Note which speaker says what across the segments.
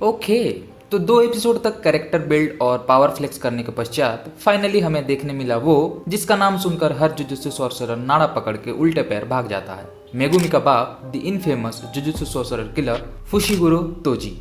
Speaker 1: Okay, तो 2 episode तक character build और पावर फ्लेक्स करने के पश्चात फाइनली हमें देखने मिला वो जिसका नाम सुनकर हर जुजुत्सु सॉर्सरर नाड़ा पकड़ के उल्टे पैर भाग जाता है, मेगुमी का बाप, the infamous jujutsu sorcerer killer Fushiguro Toji.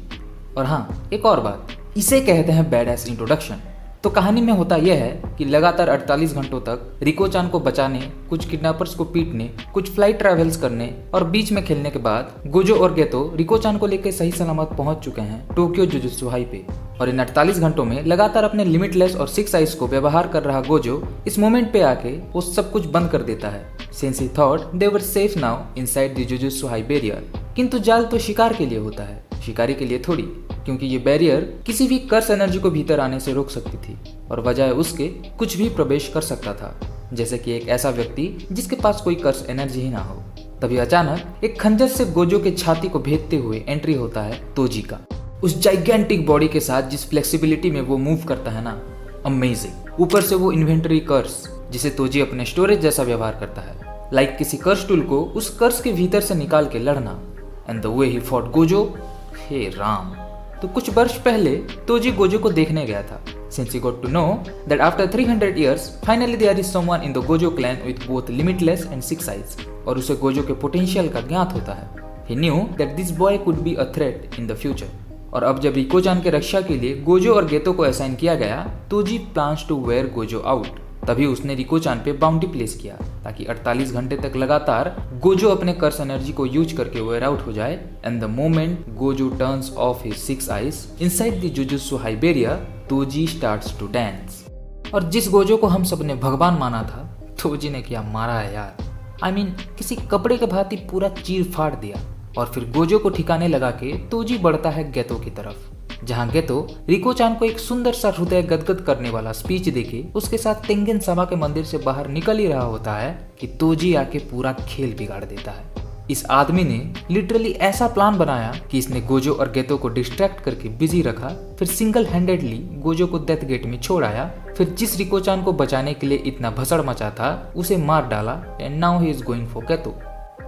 Speaker 1: और हाँ, एक और बात, इसे कहते हैं बैडएस इंट्रोडक्शन। तो कहानी में होता यह है कि लगातार 48 घंटों तक रिको-चान को बचाने, कुछ किडनैपर्स को पीटने, कुछ फ्लाइट ट्रैवल्स करने और बीच में खेलने के बाद गोजो और गेतो रिको-चान को लेकर सही सलामत पहुंच चुके हैं टोक्यो जुजुत्सु हाई पे। और इन 48 घंटों में लगातार अपने लिमिटलेस और 6 आइज को व्यवहार कर रहा गोजो इस मोमेंट पे आके वो सब कुछ बंद कर देता है, since he thought they were safe now inside the jujutsu high barrier. किंतु जाल तो शिकार के लिए होता है, शिकारी के लिए थोड़ी, क्योंकि ये बैरियर किसी भी कर्स एनर्जी को भीतर आने से रोक सकती थी और बजाय उसके कुछ भी प्रवेश कर सकता था, जैसे कि एक ऐसा व्यक्ति जिसके पास कोई कर्स एनर्जी ही ना हो। तभी अचानक एक खंजर से गोजो के छाती को भेदते हुए एंट्री होता है तोजी का, उस जाइगेंटिक बॉडी के साथ जिस फ्लेक्सिबिलिटी में वो मूव करता है ना, अमेजिंग। ऊपर से वो इन्वेंटरी कर्स जिसे तोजी अपने स्टोरेज जैसा व्यवहार करता है, लाइक किसी कर्स टूल को उस कर्स के भीतर से निकाल के लड़ना। And the way he fought Gojo, हे राम। तो कुछ वर्ष पहले तोजी गोजो को देखने गया था, since he got to know that after 300 years finally there is someone in the Gojo clan with both limitless and 6 eyes, और उसे गोजो के पोटेंशियल का ज्ञात होता है। He knew that this boy could be a threat in the future, और अब जब रिको-चान के रक्षा के लिए गोजो और गेतो को असाइन किया गया, Toji plans to wear Gojo out। तभी उसने रिको-चान पे बाउंड्री प्लेस किया ताकि 48 घंटे तक लगातार गोजो अपने कर्स एनर्जी को यूज करके वेयर आउट हो जाए। And the moment Gojo turns off his 6 eyes inside the jujutsu high barrier, Toji starts to dance. और जिस गोजो को हम सबने भगवान माना था, तोजी ने क्या मारा है यार। I mean, किसी कपड़े के भांति पूरा चीर फाड़ दिया। और फिर गोजो को ठिकाने लगा के तोजी बढ़ता है गेतो की तरफ, जहां गेतो रिको-चान को एक सुंदर सा हृदय गदगद करने वाला स्पीच देके उसके साथ तेंगेन सभा के मंदिर से बाहर निकल ही रहा होता है कि तोजी आके पूरा खेल बिगाड़ देता है। इस आदमी ने लिटरली ऐसा प्लान बनाया कि इसने गोजो और गेतो को डिस्ट्रैक्ट करके बिजी रखा, फिर सिंगल हैंडेडली गोजो को डेथ गेट में छोड़ आया, फिर जिस रिको-चान को बचाने के लिए इतना भसड़ मचा था उसे मार डाला। And now he is going for Geto.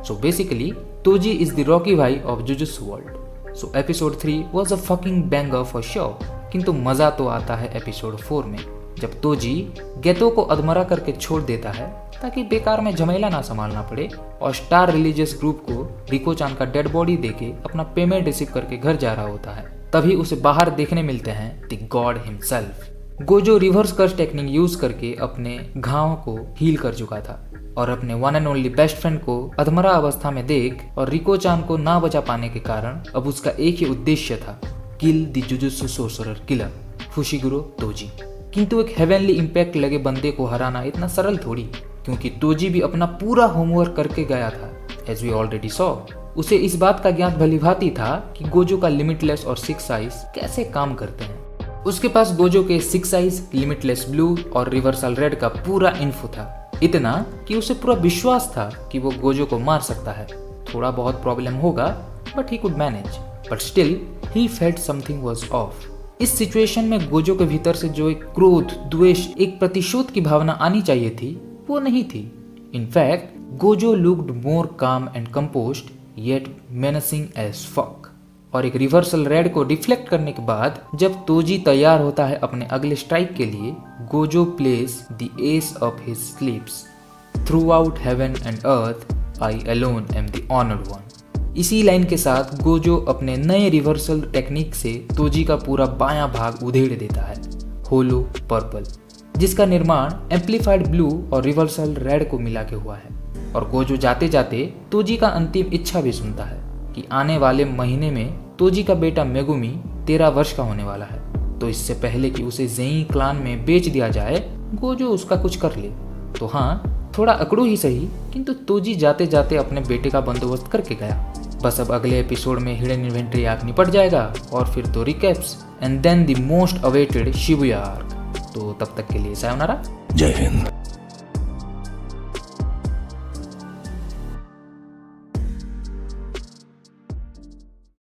Speaker 1: So basically Toji is the Rocky Bhai of Jujutsu world. So episode 3 was a fucking banger for sure, किंतु मजा तो आता है एपिसोड 4 में, जब तोजी गेतो को अधमरा करके छोड़ देता है ताकि बेकार में झमेला ना संभालना पड़े, और स्टार रिलीजियस ग्रुप को रिको-चान का डेड बॉडी देके अपना पेमेंट रिसीव करके घर जा रहा होता है। तभी उसे बाहर देखने मिलते हैं the god himself. Gojo reverse curse technique use करके अपने घाव को हील कर चुका था और अपने one and only best friend को अधमरा अवस्था में देख और रिको-चान को ना बचा पाने के कारण अब उसका एक ही उद्देश्य था, kill the jujutsu sorcerer killer Fushiguro Toji. किंतु एक हेवनली इम्पैक्ट लगे बंदे को हराना इतना सरल थोड़ी, क्योंकि तोजी भी अपना पूरा होमवर्क करके गया था। एज वी ऑलरेडी सॉ, उसे इस बात का ज्ञात भलीभांति था कि गोजो का लिमिटलेस और 6 आइज कैसे काम करते हैं। उसके पास गोजो के 6 आइज, लिमिटलेस ब्लू और रिवर्सल रेड का पूरा इन्फो था, इतना कि उसे पूरा विश्वास था कि वो गोजो को मार सकता है। थोड़ा बहुत प्रॉब्लम होगा but he could manage, but still he felt something was of. इस सिचुएशन में गोजो के भीतर से जो एक क्रोध, द्वेष, एक प्रतिशोध की भावना आनी चाहिए थी वो नहीं थी। In fact Gojo looked more calm and composed yet menacing as fuck. और एक रिवर्सल रेड को डिफ्लेक्ट करने के बाद जब तोजी तैयार होता है अपने अगले स्ट्राइक के लिए, Gojo place the S of his स्लीप्स। Through out heaven and earth I alone am the honoured one. इसी लाइन के साथ गोजो अपने नए रिवर्सल टेक्निक से तोजी का पूरा बायां भाग उधेड़ देता है, होलो पर्पल, जिसका निर्माण एम्पलीफाइड ब्लू और रिवर्सल रेड को मिला के हुआ है। और गोजो जाते जाते तोजी का अंतिम इच्छा भी सुनता है कि आने वाले महीने में तोजी का बेटा मेगुमी 13 वर्ष का होने वाला है, तो इससे पहले कि उसे ज़ेई क्लान में बेच दिया जाए, गोजो उसका कुछ कर ले। तो हाँ, थोड़ा अकड़ू ही सही, किंतु तोजी जाते जाते अपने बेटे का बंदोबस्त करके गया। बस अब अगले एपिसोड में हिडन इन्वेंट्री आर्क निपट जाएगा और फिर 2 recaps and then the most awaited Shibuya arc. तो तब तक के लिए सायोनारा,
Speaker 2: जय हिंद।